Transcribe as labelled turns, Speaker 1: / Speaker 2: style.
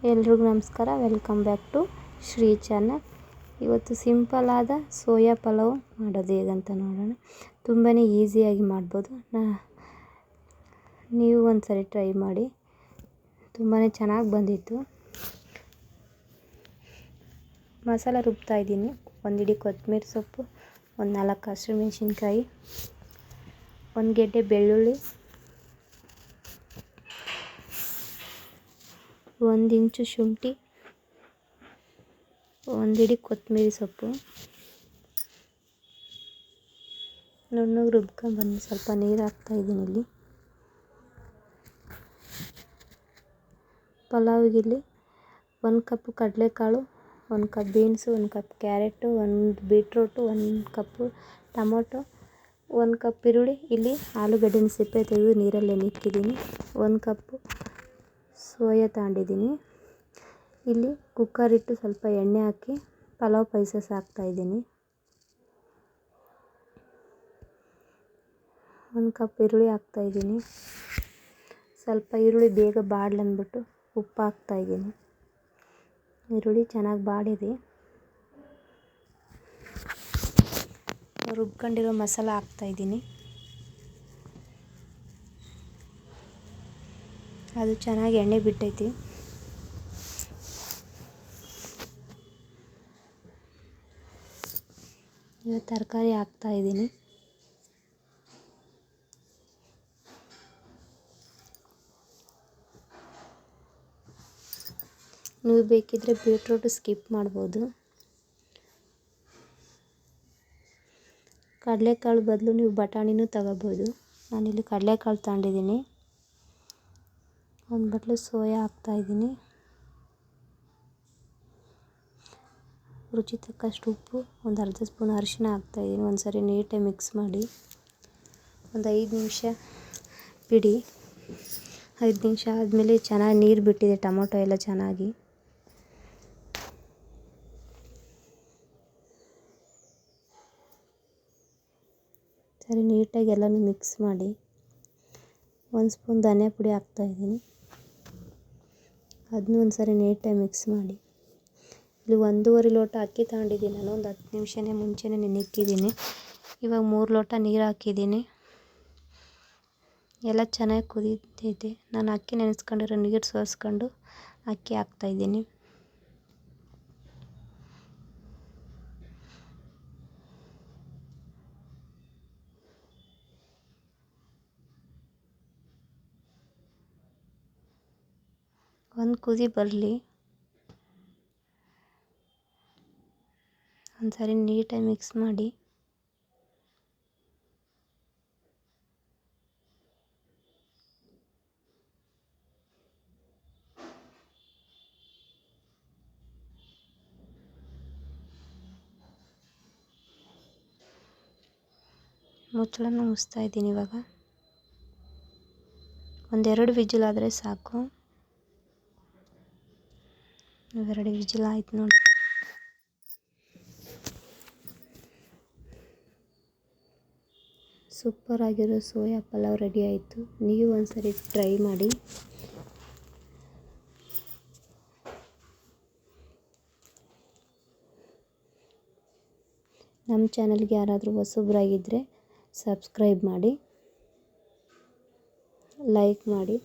Speaker 1: ಎಲ್ರಿಗೂ ನಮಸ್ಕಾರ. Welcome back to Shri channel. ಇವತ್ತು ಸಿಂಪಲ್ ಆದ ಸೋಯಾ ಪಲಾವ್ ಮಾಡೋದು ಹೇಗಂತ ನೋಡೋಣ. ತುಂಬಾ ಈಸಿಯಾಗಿ ಮಾಡ್ಬೋದು. ನೀವು ಒಂದ್ಸರಿ ಟ್ರೈ ಮಾಡಿ, ತುಂಬಾ ಚೆನ್ನಾಗಿ ಬಂದಿತ್ತು. ಮಸಾಲ ರುಬ್ತಾ ಇದ್ದೀನಿ. ಒಂದು ಹಿಡಿ ಕೊತ್ತಂಬರಿ ಸೊಪ್ಪು, ಒಂದು 4 ಹಸಿಮೆಣಸಿನ್ಕಾಯಿ, 1 ಗೆಡ್ಡೆ ಬೆಳ್ಳುಳ್ಳಿ, 1 ಇಂಚು ಶುಂಠಿ, 1 ಹಿಡಿ ಕೊತ್ತಂಬರಿ ಸೊಪ್ಪು ನುಣ್ಣಗೆ ರುಬ್ಕೊಂಡ್ಬಂದು ಸ್ವಲ್ಪ ನೀರು ಹಾಕ್ತಾಯಿದ್ದೀನಿ. ಇಲ್ಲಿ ಪಲಾವಿಗಿಲ್ಲಿ 1 ಕಪ್ ಕಡಲೆಕಾಳು, 1 cup beans, 1 cup carrot, 1 beetroot, 1 ಕಪ್ಪು ಟೊಮೊಟೊ, 1 ಕಪ್ ಈರುಳ್ಳಿ. ಇಲ್ಲಿ ಆಲೂಗಡ್ಡೆನ ಸಿಪ್ಪೆ ತೆಗೆದು ನೀರಲ್ಲಿ ನೆನೆಕ್ಕಿದ್ದೀನಿ. 1 ಕಪ್ಪು ಸೋಯಾ ತಗೊಂಡಿದ್ದೀನಿ. ಇಲ್ಲಿ ಕುಕ್ಕರ್ ಇಟ್ಟು ಸ್ವಲ್ಪ ಎಣ್ಣೆ ಹಾಕಿ ಪಲಾವ್ ಸ್ಪೈಸಸ್ ಹಾಕ್ತಾಯಿದ್ದೀನಿ. 1 ಕಪ್ ಈರುಳ್ಳಿ ಹಾಕ್ತಾಯಿದ್ದೀನಿ. ಸ್ವಲ್ಪ ಈರುಳ್ಳಿ ಬೇಗ ಬಾಡಲಿ ಅಂದ್ಬಿಟ್ಟು ಉಪ್ಪು ಹಾಕ್ತಾಯಿದ್ದೀನಿ. ಈರುಳ್ಳಿ ಚೆನ್ನಾಗಿ ಬಾಡಿದೆ. ರುಬ್ಕೊಂಡಿರೋ ಮಸಾಲ ಹಾಕ್ತಾಯಿದ್ದೀನಿ. ಅದು ಚೆನ್ನಾಗಿ ಎಣ್ಣೆ ಬಿಟ್ಟೈತಿ. ಈಗ ತರಕಾರಿ ಹಾಕ್ತಾಯಿದ್ದೀನಿ. ನೀವು ಬೇಕಿದ್ದರೆ ಬೀಟ್ರೂಟು ಸ್ಕಿಪ್ ಮಾಡ್ಬೋದು. ಕಡಲೆಕಾಳು ಬದಲು ನೀವು ಬಟಾಣಿನೂ ತಗೋಬೋದು. ನಾನಿಲ್ಲಿ ಕಡಲೆಕಾಳು ತಗೊಂಡಿದ್ದೀನಿ. 1 ಬಟ್ಲು ಸೋಯಾ ಹಾಕ್ತಾಯಿದ್ದೀನಿ. ರುಚಿ ತಕ್ಕಷ್ಟು ಉಪ್ಪು, ಒಂದು ಅರ್ಧ ಸ್ಪೂನ್ ಅರಿಶಿನ ಹಾಕ್ತಾಯಿದ್ದೀನಿ. ಒಂದು ಸರಿ ನೀಟಾಗಿ ಮಿಕ್ಸ್ ಮಾಡಿ ಒಂದು 5 ನಿಮಿಷ ಬಿಡಿ. 5 ನಿಮಿಷ ಆದಮೇಲೆ ಚೆನ್ನಾಗಿ ನೀರು ಬಿಟ್ಟಿದೆ ಟೊಮೊಟೊ ಎಲ್ಲ ಚೆನ್ನಾಗಿ. ಸರಿ ನೀಟಾಗಿ ಎಲ್ಲನೂ ಮಿಕ್ಸ್ ಮಾಡಿ 1 ಸ್ಪೂನ್ ಧನಿಯಾ ಪುಡಿ ಹಾಕ್ತಾಯಿದ್ದೀನಿ. ಅದನ್ನೂ ಒಂದು ಸರಿ ನೀಟಾಗಿ ಮಿಕ್ಸ್ ಮಾಡಿ. ಇಲ್ಲಿ 1.5 ಲೋಟ ಅಕ್ಕಿ ತಗೊಂಡಿದ್ದೀನಿ ನಾನು. ಒಂದು 10 ನಿಮಿಷನೇ ಮುಂಚೆನೇ ನೆನೆಕ್ಕಿದ್ದೀನಿ. ಇವಾಗ 3 ಲೋಟ ನೀರು ಹಾಕಿದ್ದೀನಿ. ಎಲ್ಲ ಚೆನ್ನಾಗಿ ಕುದೀತೈತೆ. ನಾನು ಅಕ್ಕಿ ನೆನೆಸ್ಕೊಂಡಿರೋ ನೀರು ಸೋಸ್ಕೊಂಡು ಅಕ್ಕಿ ಹಾಕ್ತಾಯಿದ್ದೀನಿ. ಒಂದು ಕುದಿ ಬರಲಿ. ಒಂದು ಸಾರಿ ನೀಟಾಗಿ ಮಿಕ್ಸ್ ಮಾಡಿ. ಮುಚ್ಚಳನ ಮುಚ್ತಾ ಇದ್ದೀನಿ. ಇವಾಗ 1-2 ವಿಜಿಲ್ ಆದರೆ ಸಾಕು. 2 ವಿಜಿಲ್ ಆಯ್ತು ನೋಡಿ. ಸೂಪರ್ ಆಗಿರೋ ಸೋಯಾ ಪಲಾವ್ ರೆಡಿ ಆಯಿತು. ನೀವು ಒಂದ್ಸರಿ ಟ್ರೈ ಮಾಡಿ. ನಮ್ಮ ಚಾನಲ್ಗೆ ಯಾರಾದರೂ ಹೊಸಬ್ರಾಗಿದ್ದರೆ ಸಬ್ಸ್ಕ್ರೈಬ್ ಮಾಡಿ, ಲೈಕ್ ಮಾಡಿ.